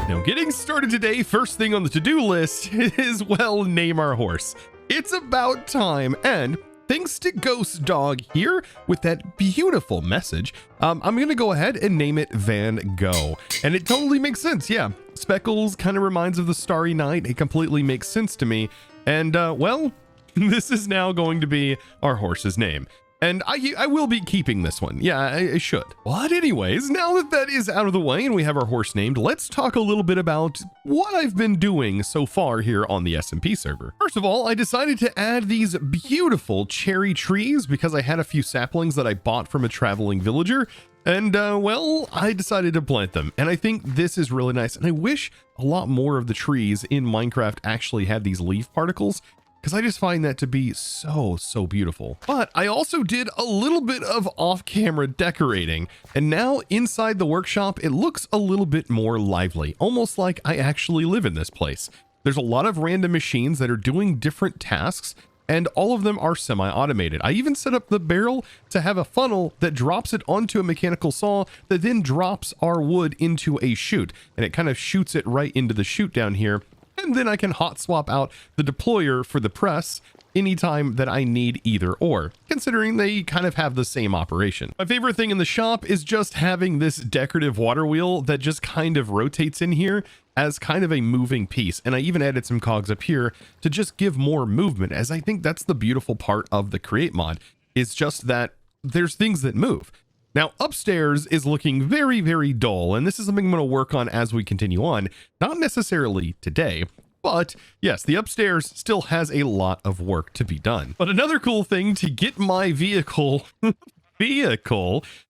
Now, getting started today, first thing on the to-do list is, well, name our horse. It's about time, and thanks to Ghost Dog here with that beautiful message, I'm gonna go ahead and name it Van Gogh. And it totally makes sense, yeah. Speckles kind of reminds of the Starry Night. It completely makes sense to me. And, well, this is now going to be our horse's name. And I will be keeping this one. Yeah, I should. But anyways, now that that is out of the way and we have our horse named, let's talk a little bit about what I've been doing so far here on the SMP server. First of all, I decided to add these beautiful cherry trees because I had a few saplings that I bought from a traveling villager. And, well, I decided to plant them. And I think this is really nice. And I wish a lot more of the trees in Minecraft actually had these leaf particles, because I just find that to be so beautiful. But I also did a little bit of off-camera decorating, and now inside the workshop, it looks a little bit more lively, almost like I actually live in this place. There's a lot of random machines that are doing different tasks, and all of them are semi-automated. I even set up the barrel to have a funnel that drops it onto a mechanical saw that then drops our wood into a chute, and it kind of shoots it right into the chute down here. And then I can hot swap out the deployer for the press anytime that I need either or, considering they kind of have the same operation. My favorite thing in the shop is just having this decorative water wheel that just kind of rotates in here as kind of a moving piece. And I even added some cogs up here to just give more movement, as I think that's the beautiful part of the Create mod, is just that there's things that move. Now, upstairs is looking very dull, and this is something I'm going to work on as we continue on. Not necessarily today, but yes, the upstairs still has a lot of work to be done. But another cool thing to get my vehicle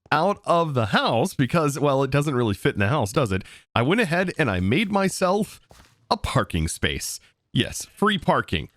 out of the house, because, well, it doesn't really fit in the house, does it? I went ahead and I made myself a parking space. Yes, free parking.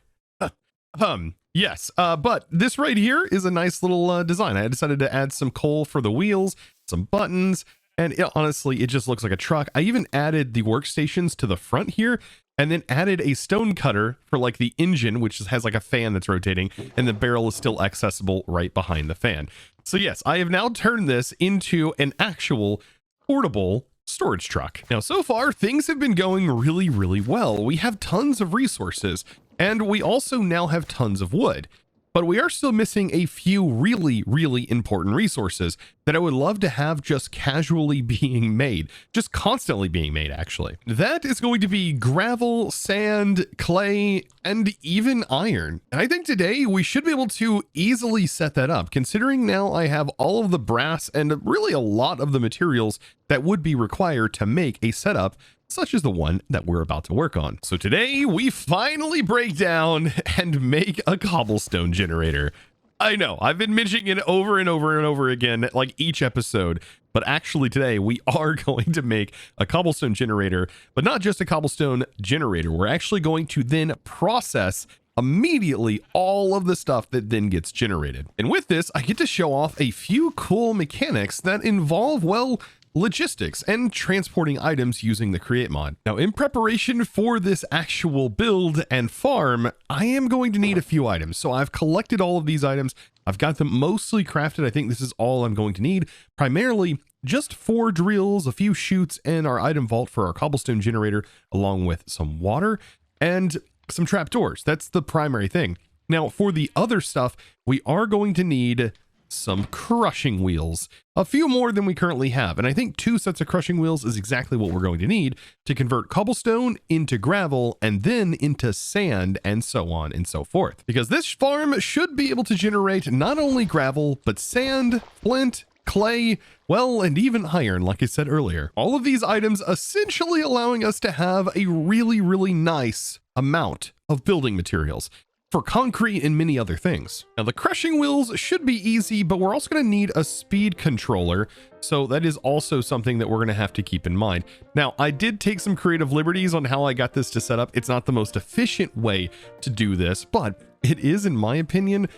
Yes, but this right here is a nice little design. I decided to add some coal for the wheels, some buttons, and honestly, it just looks like a truck. I even added the workstations to the front here, and then added a stone cutter for like the engine, which has like a fan that's rotating, and the barrel is still accessible right behind the fan. So yes, I have now turned this into an actual portable storage truck. Now, so far, things have been going really well. We have tons of resources, and we also now have tons of wood. But we are still missing a few really important resources that I would love to have just casually being made, just constantly being made, actually. That is going to be gravel, sand, clay, and even iron. And I think today we should be able to easily set that up, considering now I have all of the brass and really a lot of the materials that would be required to make a setup such as the one that we're about to work on. So today we finally break down and make a cobblestone generator. I know, I've been mentioning it over and over again, like each episode, but actually today we are going to make a cobblestone generator, but not just a cobblestone generator. We're actually going to then process immediately all of the stuff that then gets generated. And with this, I get to show off a few cool mechanics that involve, well, logistics and transporting items using the Create mod. Now, in preparation for this actual build and farm, I am going to need a few items. So I've collected all of these items. I've got them mostly crafted. I think this is all I'm going to need. Primarily just 4 drills, a few chutes, and our item vault for our cobblestone generator, along with some water and some trapdoors. That's the primary thing. Now, for the other stuff, we are going to need some crushing wheels, a few more than we currently have, and I think 2 sets of crushing wheels is exactly what we're going to need to convert cobblestone into gravel and then into sand and so on and so forth, because this farm should be able to generate not only gravel but sand, flint, clay, well, and even iron, like I said earlier. All of these items essentially allowing us to have a really nice amount of building materials for concrete and many other things. Now, the crushing wheels should be easy, but we're also going to need a speed controller, so that is also something that we're going to have to keep in mind. Now, I did take some creative liberties on how I got this to set up. It's not the most efficient way to do this, but it is, in my opinion,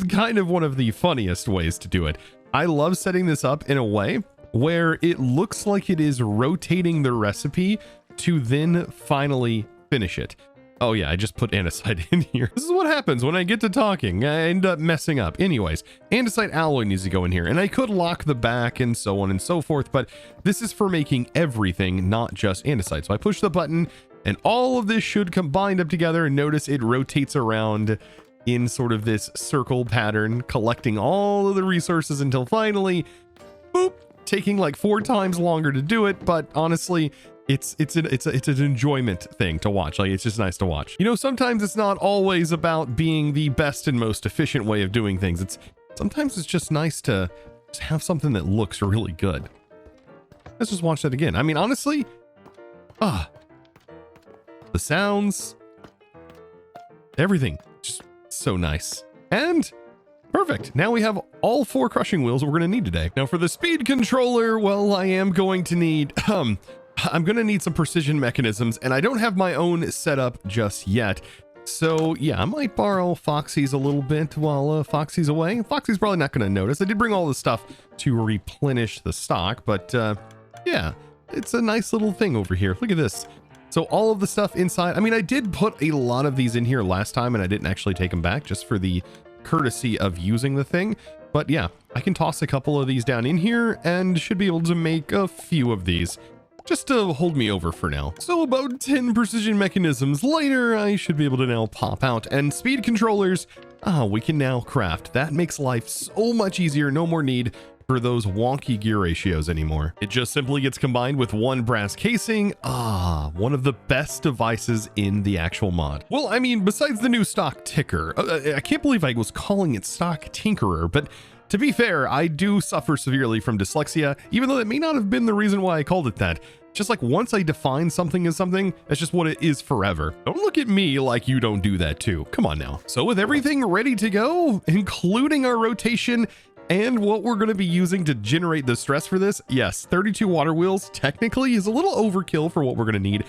kind of one of the funniest ways to do it. I love setting this up in a way where it looks like it is rotating the recipe to then finally finish it. Oh yeah, I just put andesite in here. This is what happens when I get to talking. I end up messing up. Anyways, andesite alloy needs to go in here, and I could lock the back and so on and so forth, but this is for making everything, not just andesite. So I push the button, and all of this should combine up together, and notice it rotates around in sort of this circle pattern, collecting all of the resources until finally, boop, taking like 4 times longer to do it, but honestly, it's an enjoyment thing to watch. Like, it's just nice to watch. You know, sometimes it's not always about being the best and most efficient way of doing things. Sometimes it's just nice to just have something that looks really good. Let's just watch that again. I mean, honestly, the sounds, everything, just so nice. And perfect. Now we have all 4 crushing wheels we're going to need today. Now for the speed controller, well, I am going to need, I'm going to need some precision mechanisms, and I don't have my own set up just yet. So yeah, I might borrow Foxy's a little bit while Foxy's away. Foxy's probably not going to notice. I did bring all the stuff to replenish the stock, but yeah, it's a nice little thing over here. Look at this. So all of the stuff inside, I mean, I did put a lot of these in here last time, and I didn't actually take them back just for the courtesy of using the thing. But yeah, I can toss a couple of these down in here and should be able to make a few of these just to hold me over for now. So about 10 precision mechanisms later, I should be able to now pop out, and speed controllers, we can now craft. That makes life so much easier. No more need for those wonky gear ratios anymore. It just simply gets combined with 1 brass casing. One of the best devices in the actual mod. Well, I mean, besides the new stock ticker, I can't believe I was calling it stock tinkerer, but to be fair, I do suffer severely from dyslexia, even though that may not have been the reason why I called it that. Just like once I define something as something, that's just what it is forever. Don't look at me like you don't do that too. Come on now. So with everything ready to go, including our rotation and what we're going to be using to generate the stress for this, yes, 32 water wheels technically is a little overkill for what we're going to need,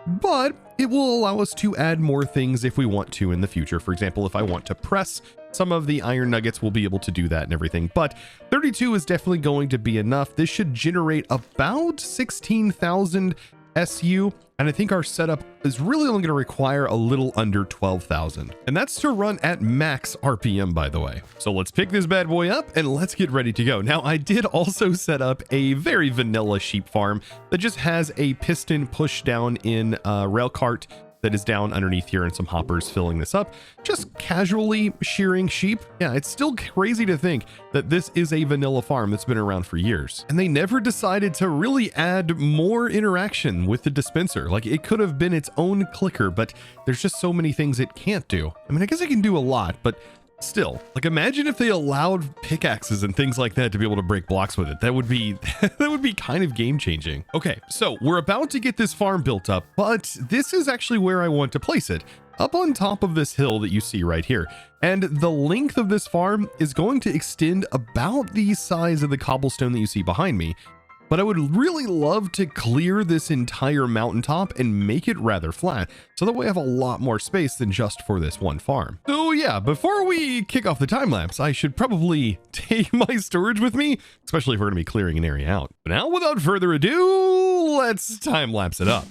but it will allow us to add more things if we want to in the future. For example, if I want to press some of the iron nuggets, we'll be able to do that and everything, but 32 is definitely going to be enough. This should generate about 16,000 SU, and I think our setup is really only going to require a little under 12,000, and that's to run at max RPM, by the way. So let's pick this bad boy up and let's get ready to go. Now, I did also set up a very vanilla sheep farm that just has a piston push down in a rail cart that is down underneath here and some hoppers filling this up, just casually shearing sheep. Yeah, it's still crazy to think that this is a vanilla farm that's been around for years, and they never decided to really add more interaction with the dispenser. Like, it could have been its own clicker, but there's just so many things it can't do. I mean, I guess it can do a lot, but still, like, imagine if they allowed pickaxes and things like that to be able to break blocks with it. That would be that would be kind of game changing. Okay, so we're about to get this farm built up, but this is actually where I want to place it, up on top of this hill that you see right here. And the length of this farm is going to extend about the size of the cobblestone that you see behind me. But I would really love to clear this entire mountaintop and make it rather flat, so that way I have a lot more space than just for this one farm. So yeah, before we kick off the time lapse, I should probably take my storage with me, especially if we're going to be clearing an area out. But now, without further ado, let's time lapse it up.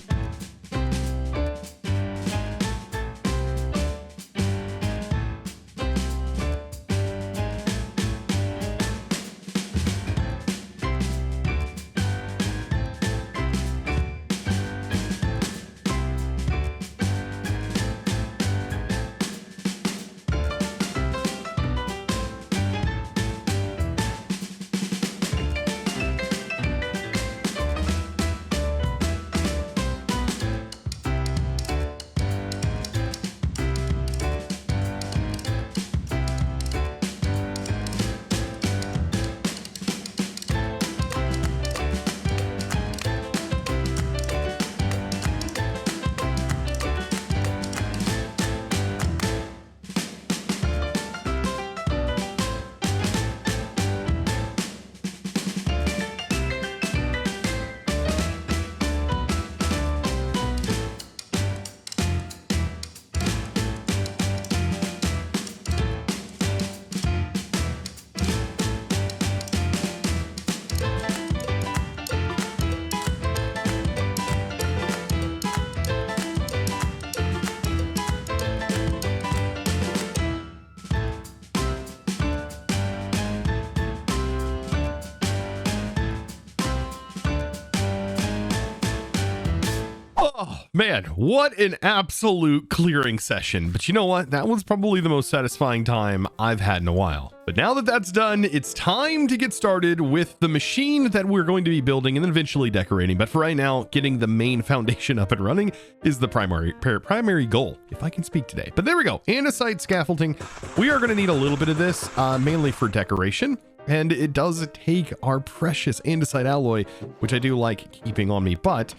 Man, what an absolute clearing session. But you know what? That was probably the most satisfying time I've had in a while. But now that that's done, it's time to get started with the machine that we're going to be building and then eventually decorating. But for right now, getting the main foundation up and running is the primary goal, if I can speak today. But there we go. Andesite scaffolding. We are going to need a little bit of this, mainly for decoration. And it does take our precious andesite alloy, which I do like keeping on me. But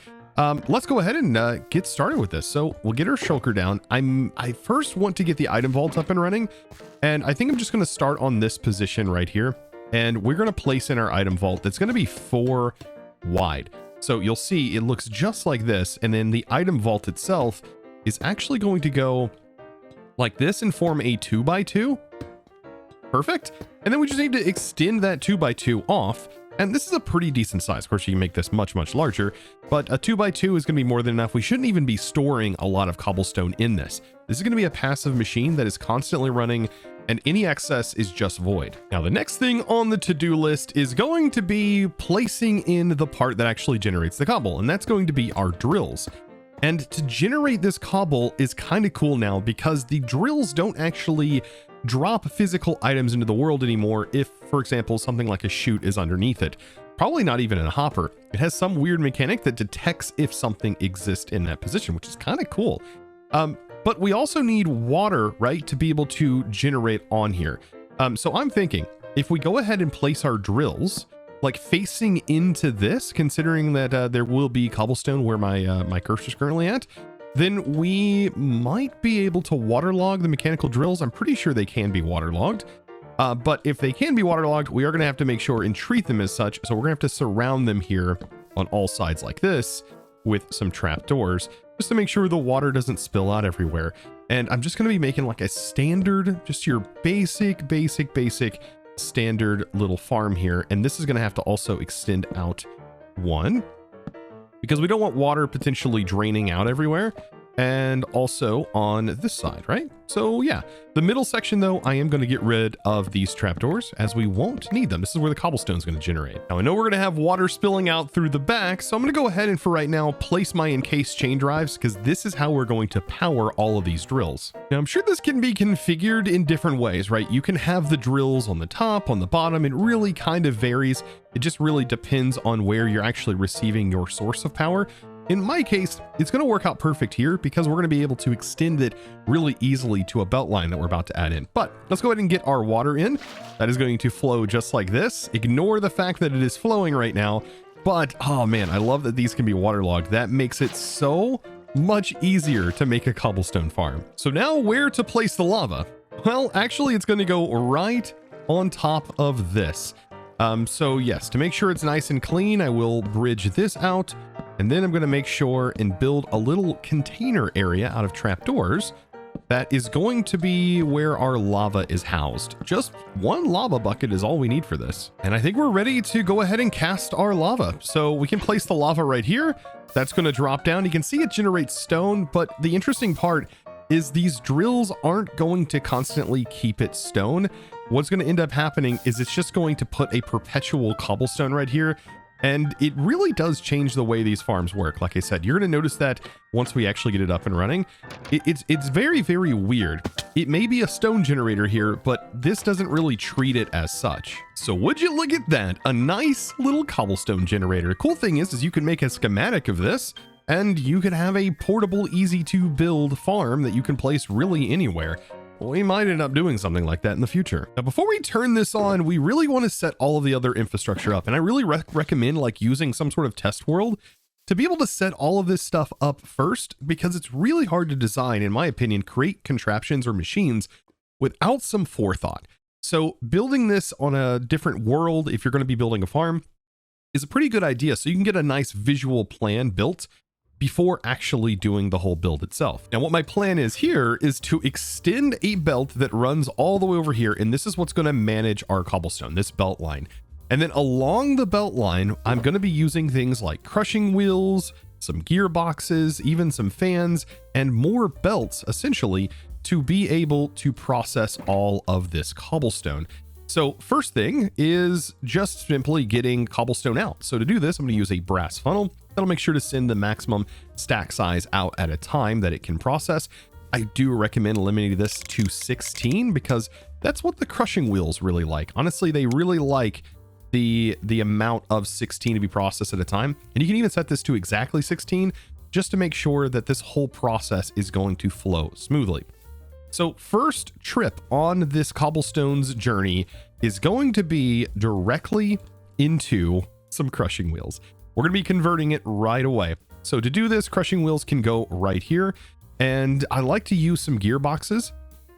let's go ahead and get started with this. So we'll get our shulker down. I first want to get the item vault up and running. And I think I'm just going to start on this position right here. And we're going to place in our item vault that's going to be 4 wide. So you'll see it looks just like this. And then the item vault itself is actually going to go like this and form a 2x2. Perfect. And then we just need to extend that 2x2 off. And this is a pretty decent size. Of course, you can make this much, much larger, but a 2x2 is going to be more than enough. We shouldn't even be storing a lot of cobblestone in this. This is going to be a passive machine that is constantly running, and any excess is just void. Now, the next thing on the to-do list is going to be placing in the part that actually generates the cobble, and that's going to be our drills. And to generate this cobble is kind of cool now because the drills don't actually drop physical items into the world anymore if, for example, something like a chute is underneath it. Probably not even in a hopper. It has some weird mechanic that detects if something exists in that position, which is kind of cool. But we also need water, right, to be able to generate on here. So I'm thinking if we go ahead and place our drills like facing into this, considering that there will be cobblestone where my cursor is currently at, then we might be able to waterlog the mechanical drills. I'm pretty sure they can be waterlogged. But if they can be waterlogged, we are going to have to make sure and treat them as such. So we're going to have to surround them here on all sides like this with some trap doors, just to make sure the water doesn't spill out everywhere. And I'm just going to be making like a standard, just your basic standard little farm here. And this is going to have to also extend out 1. Because we don't want water potentially draining out everywhere, and also on this side, right? So yeah, the middle section though, I am going to get rid of these trapdoors as we won't need them. This is where the cobblestone is going to generate. Now I know we're going to have water spilling out through the back, so I'm going to go ahead and for right now place my encased chain drives because this is how we're going to power all of these drills. Now I'm sure this can be configured in different ways, right? You can have the drills on the top, on the bottom. It really kind of varies. It just really depends on where you're actually receiving your source of power. In my case, it's going to work out perfect here because we're going to be able to extend it really easily to a belt line that we're about to add in. But let's go ahead and get our water in. That is going to flow just like this. Ignore the fact that it is flowing right now. But, oh man, I love that these can be waterlogged. That makes it so much easier to make a cobblestone farm. So now where to place the lava? Well, actually, it's going to go right on top of this. So yes, to make sure it's nice and clean, I will bridge this out. And then I'm going to make sure and build a little container area out of trapdoors that is going to be where our lava is housed. Just 1 lava bucket is all we need for this. And I think we're ready to go ahead and cast our lava. So we can place the lava right here. That's going to drop down. You can see it generates stone, but the interesting part is these drills aren't going to constantly keep it stone. What's going to end up happening is it's just going to put a perpetual cobblestone right here. And it really does change the way these farms work. Like I said, you're going to notice that once we actually get it up and running, it's very, very weird. It may be a stone generator here, but this doesn't really treat it as such. So would you look at that? A nice little cobblestone generator. Cool thing is you can make a schematic of this and you can have a portable, easy to build farm that you can place really anywhere. We might end up doing something like that in the future. Now, before we turn this on, we really want to set all of the other infrastructure up. And I really recommend like using some sort of test world to be able to set all of this stuff up first, because it's really hard to design, in my opinion, create contraptions or machines without some forethought. So building this on a different world, if you're going to be building a farm, is a pretty good idea. So you can get a nice visual plan built before actually doing the whole build itself. Now, what my plan is here is to extend a belt that runs all the way over here. And this is what's going to manage our cobblestone, this belt line. And then along the belt line, I'm going to be using things like crushing wheels, some gearboxes, even some fans, and more belts, essentially, to be able to process all of this cobblestone. So first thing is just simply getting cobblestone out. So to do this, I'm going to use a brass funnel. That'll make sure to send the maximum stack size out at a time that it can process. I do recommend eliminating this to 16 because that's what the crushing wheels really like. Honestly, they really like the amount of 16 to be processed at a time. And you can even set this to exactly 16 just to make sure that this whole process is going to flow smoothly. So first trip on this cobblestone's journey is going to be directly into some crushing wheels. We're going to be converting it right away. So to do this, crushing wheels can go right here. And I like to use some gearboxes.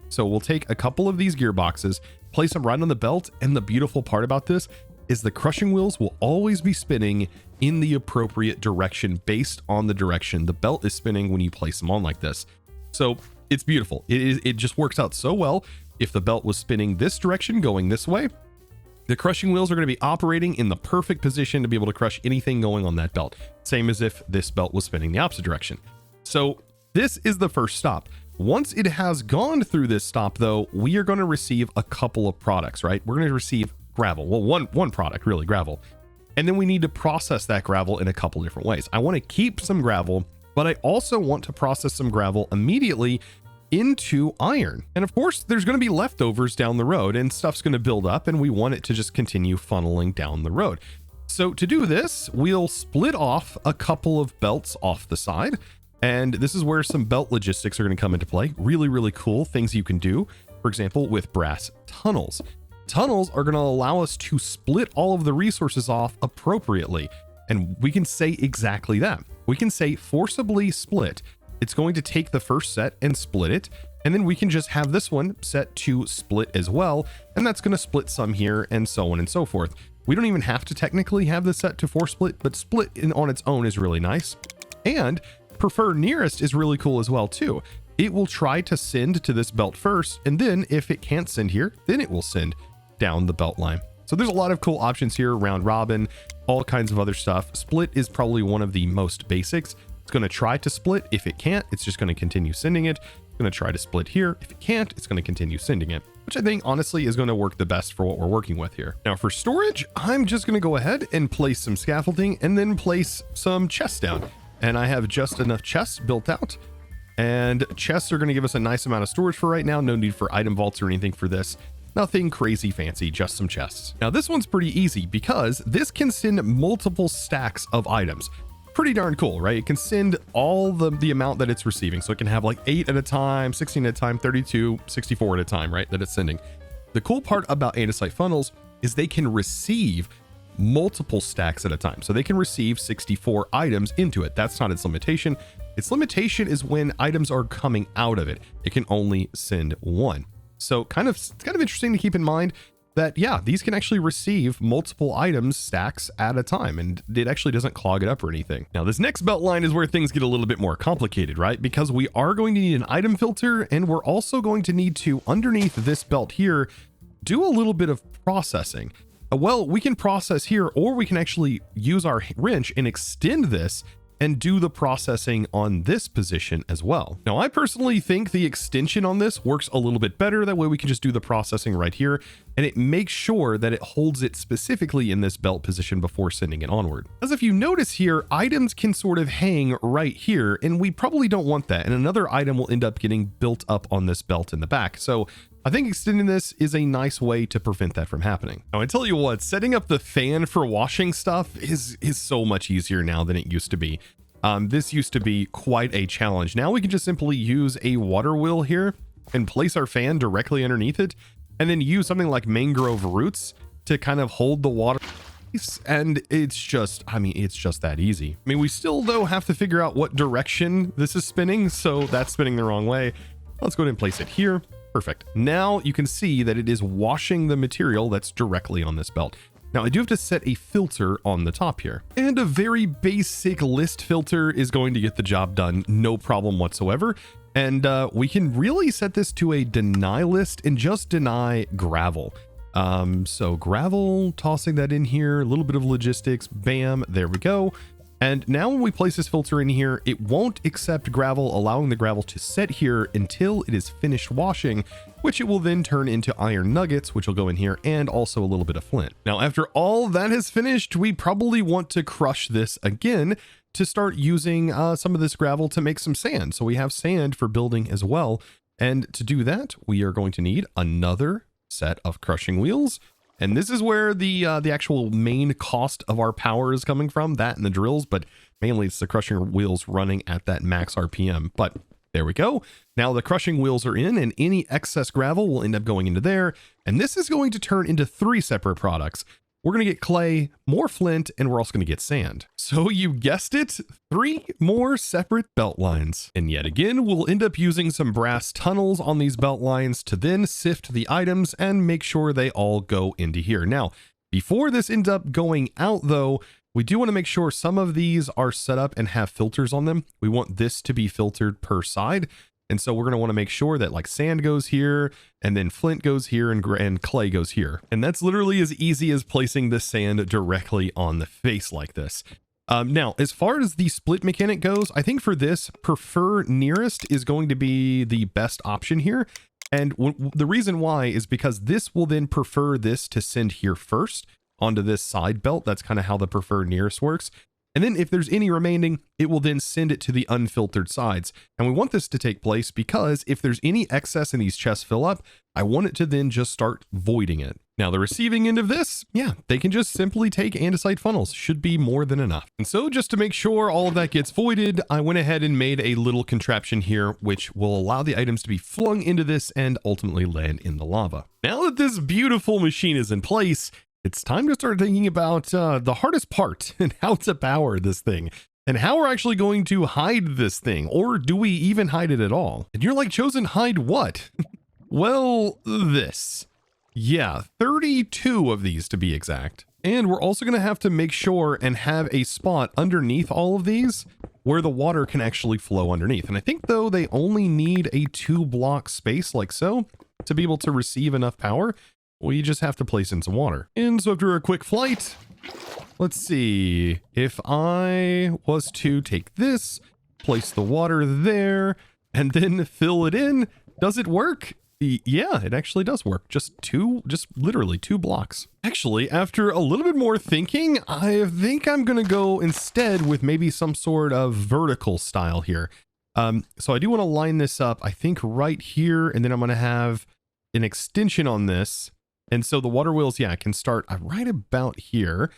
So we'll take a couple of these gearboxes, place them right on the belt. And the beautiful part about this is the crushing wheels will always be spinning in the appropriate direction based on the direction the belt is spinning when you place them on like this. So it's beautiful. It just works out so well. If the belt was spinning this direction, going this way, the crushing wheels are going to be operating in the perfect position to be able to crush anything going on that belt. Same as if this belt was spinning the opposite direction. So this is the first stop. Once it has gone through this stop though, we are going to receive a couple of products, right? We're going to receive gravel. Well, one product, really, gravel. And then we need to process that gravel in a couple different ways. I want to keep some gravel, but I also want to process some gravel immediately into iron. And of course, there's going to be leftovers down the road and stuff's going to build up and we want it to just continue funneling down the road. So to do this, we'll split off a couple of belts off the side. And this is where some belt logistics are going to come into play. Really, really cool things you can do. For example, with brass tunnels. Tunnels are going to allow us to split all of the resources off appropriately. And we can say exactly that. We can say forcibly split. It's going to take the first set and split it. And then we can just have this one set to split as well. And that's going to split some here and so on and so forth. We don't even have to technically have this set to force split, but split on its own is really nice. And prefer nearest is really cool as well too. It will try to send to this belt first. And then if it can't send here, then it will send down the belt line. So there's a lot of cool options here, round robin, all kinds of other stuff. Split is probably one of the most basics. It's going to try to split. If it can't, it's just going to continue sending it. It's going to try to split here. If it can't, it's going to continue sending it, which I think honestly is going to work the best for what we're working with here. Now for storage, I'm just going to go ahead and place some scaffolding and then place some chests down. And I have just enough chests built out, and chests are going to give us a nice amount of storage for right now. No need for item vaults or anything for this. Nothing crazy fancy, just some chests. Now this one's pretty easy because this can send multiple stacks of items. Pretty darn cool, right? It can send all the amount that it's receiving. So it can have like 8 at a time, 16 at a time, 32, 64 at a time, right? That it's sending. The cool part about andesite funnels is they can receive multiple stacks at a time. So they can receive 64 items into it. That's not its limitation. Its limitation is when items are coming out of it. It can only send one. So it's kind of interesting to keep in mind that, yeah, these can actually receive multiple items stacks at a time, and it actually doesn't clog it up or anything. Now, this next belt line is where things get a little bit more complicated, right? Because we are going to need an item filter, and we're also going to need to, underneath this belt here, do a little bit of processing. Well, we can process here, or we can actually use our wrench and extend this and do the processing on this position as well. Now, I personally think the extension on this works a little bit better. That way we can just do the processing right here, and it makes sure that it holds it specifically in this belt position before sending it onward. As if you notice here, items can sort of hang right here, and we probably don't want that. And another item will end up getting built up on this belt in the back. So I think extending this is a nice way to prevent that from happening. Now, I tell you what, setting up the fan for washing stuff is so much easier now than it used to be. This used to be quite a challenge. Now we can just simply use a water wheel here and place our fan directly underneath it, and then use something like mangrove roots to kind of hold the water. And it's just, I mean, it's just that easy. I mean, we still though have to figure out what direction this is spinning. So that's spinning the wrong way. Let's go ahead and place it here. Perfect. Now you can see that it is washing the material that's directly on this belt. Now I do have to set a filter on the top here, and a very basic list filter is going to get the job done, no problem whatsoever. And we can really set this to a deny list and just deny gravel. So gravel, tossing that in here, a little bit of logistics, bam, there we go. And now when we place this filter in here, it won't accept gravel, allowing the gravel to set here until it is finished washing, which it will then turn into iron nuggets, which will go in here, and also a little bit of flint. Now, after all that has finished, we probably want to crush this again to start using some of this gravel to make some sand. So we have sand for building as well. And to do that, we are going to need another set of crushing wheels. And this is where the actual main cost of our power is coming from, that and the drills, but mainly it's the crushing wheels running at that max RPM. But there we go. Now the crushing wheels are in, and any excess gravel will end up going into there. And this is going to turn into 3 separate products. We're going to get clay, more flint, and we're also going to get sand. So you guessed it, 3 more separate belt lines. And yet again, we'll end up using some brass tunnels on these belt lines to then sift the items and make sure they all go into here. Now, before this ends up going out though, we do want to make sure some of these are set up and have filters on them. We want this to be filtered per side. And so we're going to want to make sure that like sand goes here, and then flint goes here, and clay goes here. And that's literally as easy as placing the sand directly on the face like this. Now, as far as the split mechanic goes, I think for this, prefer nearest is going to be the best option here. And the reason why is because this will then prefer this to send here first onto this side belt. That's kind of how the prefer nearest works. And then if there's any remaining, it will then send it to the unfiltered sides. And we want this to take place because if there's any excess in these chests fill up, I want it to then just start voiding it. Now the receiving end of this, yeah, they can just simply take andesite funnels. Should be more than enough. And so just to make sure all of that gets voided, I went ahead and made a little contraption here, which will allow the items to be flung into this and ultimately land in the lava. Now that this beautiful machine is in place, it's time to start thinking about the hardest part and how to power this thing and how we're actually going to hide this thing, or do we even hide it at all? And you're like, Chosen, hide what? Well, this. Yeah, 32 of these to be exact. And we're also going to have to make sure and have a spot underneath all of these where the water can actually flow underneath. And I think though they only need a 2-block space like so to be able to receive enough power. We just have to place in some water. And so after a quick flight, let's see, if I was to take this, place the water there, and then fill it in, does it work? Yeah, it actually does work. Just literally 2 blocks. Actually, after a little bit more thinking, I think I'm gonna go instead with maybe some sort of vertical style here. So I do want to line this up, I think right here, and then I'm gonna have an extension on this. And so the water wheels, yeah, can start right about here.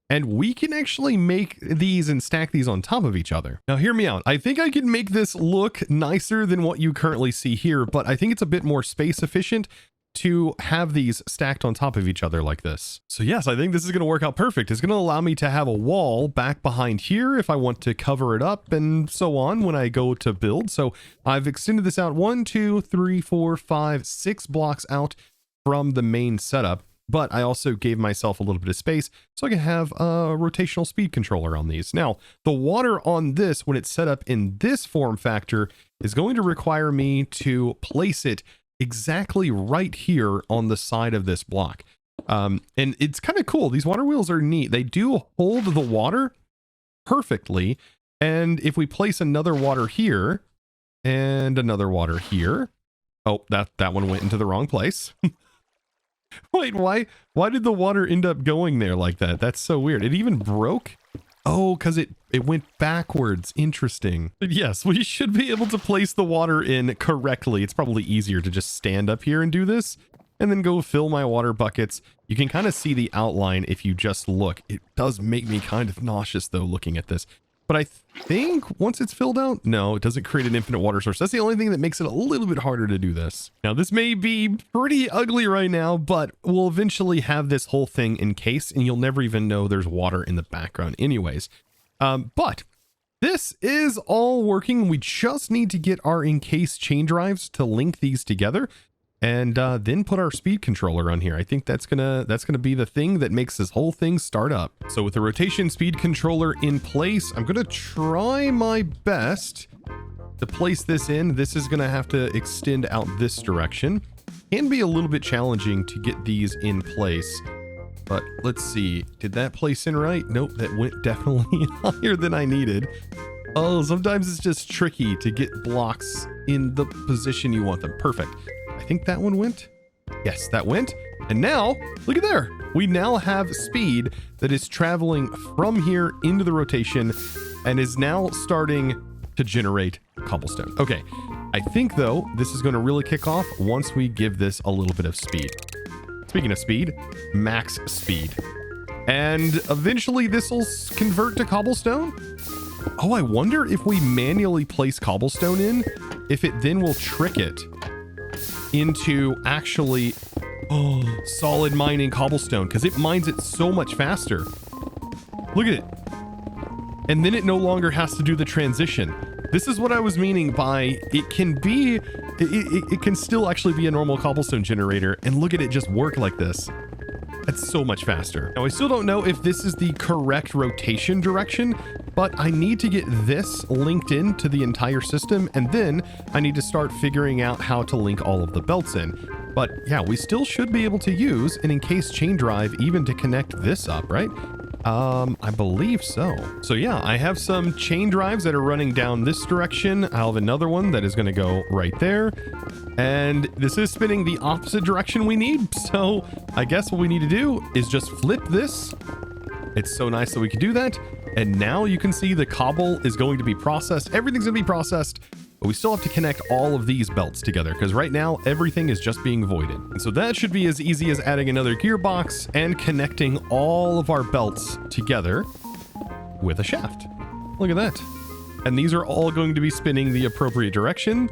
And we can actually make these and stack these on top of each other. Now, hear me out. I think I can make this look nicer than what you currently see here, but I think it's a bit more space efficient to have these stacked on top of each other like this. So yes, I think this is going to work out perfect. It's going to allow me to have a wall back behind here if I want to cover it up and so on when I go to build. So I've extended this out 1, 2, 3, 4, 5, 6 blocks out from the main setup, but I also gave myself a little bit of space so I can have a rotational speed controller on these. Now, the water on this, when it's set up in this form factor, is going to require me to place it exactly right here on the side of this block. And it's kind of cool. These water wheels are neat. They do hold the water perfectly. And if we place another water here and another water here, oh, that one went into the wrong place. Wait, why did the water end up going there like that? That's so weird. It even broke? Oh, because it went backwards. Interesting. But yes, we should be able to place the water in correctly. It's probably easier to just stand up here and do this and then go fill my water buckets. You can kind of see the outline if you just look. It does make me kind of nauseous though looking at this. But I think once it's filled out, no, it doesn't create an infinite water source. That's the only thing that makes it a little bit harder to do this. Now, this may be pretty ugly right now, but we'll eventually have this whole thing encased and you'll never even know there's water in the background anyways. But this is all working. We just need to get our encased chain drives to link these together. And then put our speed controller on here. I think that's gonna be the thing that makes this whole thing start up. So with the rotation speed controller in place, I'm gonna try my best to place this in. This is gonna have to extend out this direction. Can be a little bit challenging to get these in place. But let's see. Did that place in right? Nope, that went definitely higher than I needed. Oh, sometimes it's just tricky to get blocks in the position you want them. Perfect. I think that one went. Yes, that went. And now, look at there. We now have speed that is traveling from here into the rotation and is now starting to generate cobblestone. Okay, I think though, this is going to really kick off once we give this a little bit of speed. Speaking of speed, max speed. And eventually this will convert to cobblestone. Oh, I wonder if we manually place cobblestone in, if it then will trick it into actually solid mining cobblestone, because it mines it so much faster. Look at it. And then it no longer has to do the transition. This is what I was meaning by it can be, it can still actually be a normal cobblestone generator, and look at it just work like this. That's so much faster. Now, I still don't know if this is the correct rotation direction, but I need to get this linked in to the entire system, and then I need to start figuring out how to link all of the belts in. But yeah, we still should be able to use an encased chain drive even to connect this up, right? I believe so. So yeah, I have some chain drives that are running down this direction. I'll have another one that is going to go right there. And this is spinning the opposite direction we need. So I guess what we need to do is just flip this. It's so nice that we can do that. And now you can see the cobble is going to be processed. Everything's going to be processed. But we still have to connect all of these belts together because right now everything is just being voided. And so that should be as easy as adding another gearbox and connecting all of our belts together with a shaft. Look at that. And these are all going to be spinning the appropriate direction.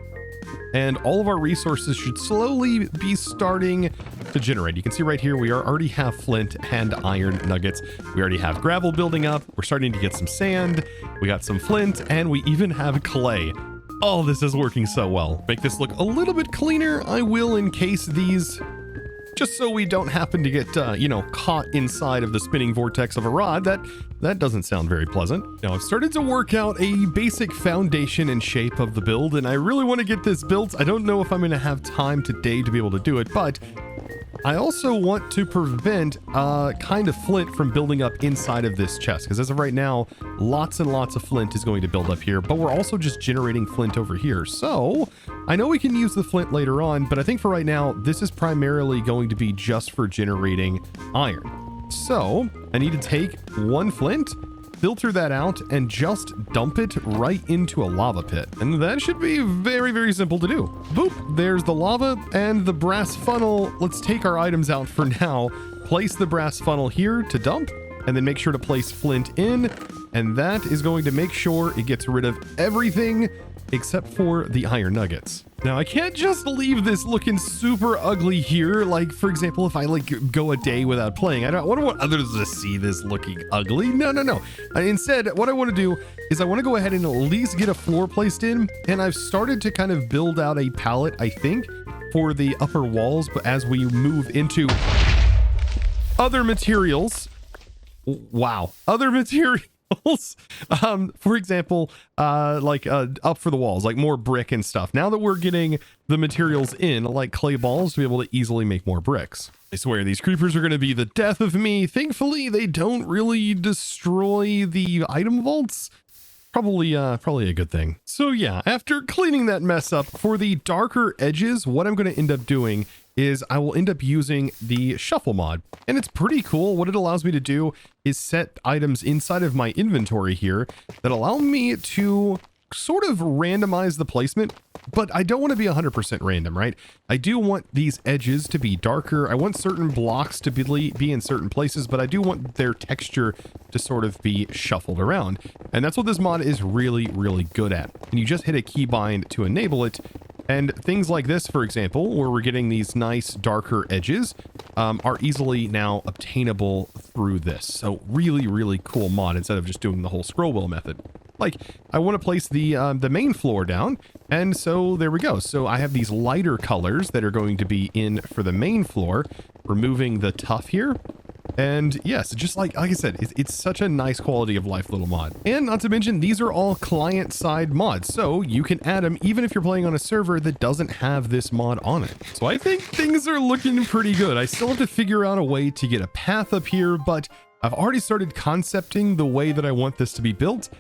And all of our resources should slowly be starting to generate. You can see right here, we already have flint and iron nuggets. We already have gravel building up. We're starting to get some sand. We got some flint and we even have clay. Oh, this is working so well. Make this look a little bit cleaner. I will encase these just so we don't happen to get, caught inside of the spinning vortex of a rod. That doesn't sound very pleasant. Now, I've started to work out a basic foundation and shape of the build, and I really want to get this built. I don't know if I'm going to have time today to be able to do it, but I also want to prevent kind of flint from building up inside of this chest, because as of right now, lots and lots of flint is going to build up here, but we're also just generating flint over here. So I know we can use the flint later on, but I think for right now, this is primarily going to be just for generating iron. So I need to take one flint, filter that out, and just dump it right into a lava pit. And that should be very, very simple to do. Boop, there's the lava and the brass funnel. Let's take our items out for now. Place the brass funnel here to dump, and then make sure to place flint in. And that is going to make sure it gets rid of everything except for the iron nuggets. Now, I can't just leave this looking super ugly here. Like, for example, if I go a day without playing, I don't want others to see this looking ugly. No. Instead, what I want to do is I want to go ahead and at least get a floor placed in. And I've started to kind of build out a palette, I think, for the upper walls. But as we move into other materials, wow, other materials. For example, up for the walls, like more brick and stuff. Now that we're getting the materials in, like clay balls, to be able to easily make more bricks. I swear these creepers are going to be the death of me. Thankfully, they don't really destroy the item vaults. Probably a good thing. So yeah, after cleaning that mess up, for the darker edges, what I'm going to end up doing is I will end up using the shuffle mod. And it's pretty cool. What it allows me to do is set items inside of my inventory here that allow me to sort of randomize the placement, but I don't want to be 100% random, right? I do want these edges to be darker. I want certain blocks to be in certain places, but I do want their texture to sort of be shuffled around. And that's what this mod is really, really good at. And you just hit a keybind to enable it. And things like this, for example, where we're getting these nice darker edges, are easily now obtainable through this. So really, really cool mod instead of just doing the whole scroll wheel method. Like, I want to place the main floor down, and so there we go. So I have these lighter colors that are going to be in for the main floor, removing the tuff here. And yes, just like I said, it's such a nice quality of life little mod. And not to mention, these are all client side mods, so you can add them even if you're playing on a server that doesn't have this mod on it. So I think things are looking pretty good. I still have to figure out a way to get a path up here, but I've already started concepting the way that I want this to be built,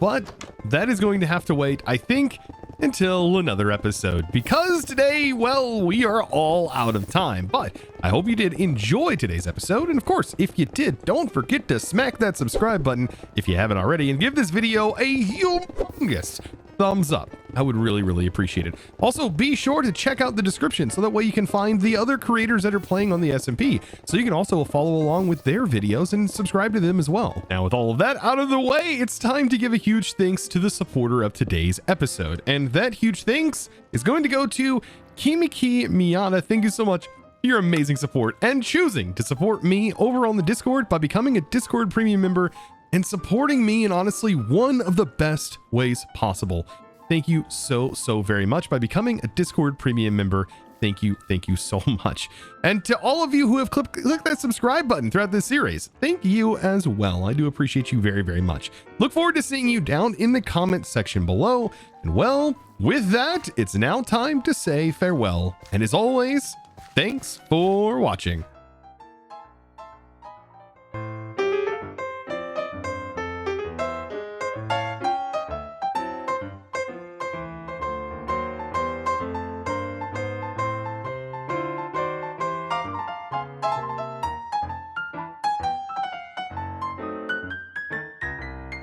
but that is going to have to wait, I think, until another episode, because today, well, we are all out of time. But I hope you did enjoy today's episode, and of course, if you did, don't forget to smack that subscribe button if you haven't already, and give this video a humongous thumbs up. I would really appreciate it. Also, be sure to check out the description so that way you can find the other creators that are playing on the SMP, so you can also follow along with their videos and subscribe to them as well. Now, with all of that out of the way, it's time to give a huge thanks to the supporter of today's episode, and that huge thanks is going to go to Kimiki Miyata. Thank you so much for your amazing support and choosing to support me over on the Discord by becoming a Discord premium member and supporting me in honestly one of the best ways possible. Thank you so very much by becoming a Discord premium member. Thank you so much. And to all of you who have clicked that subscribe button throughout this series, thank you as well. I do appreciate you very much. Look forward to seeing you down in the comment section below. And well, with that, it's now time to say farewell. And as always, thanks for watching.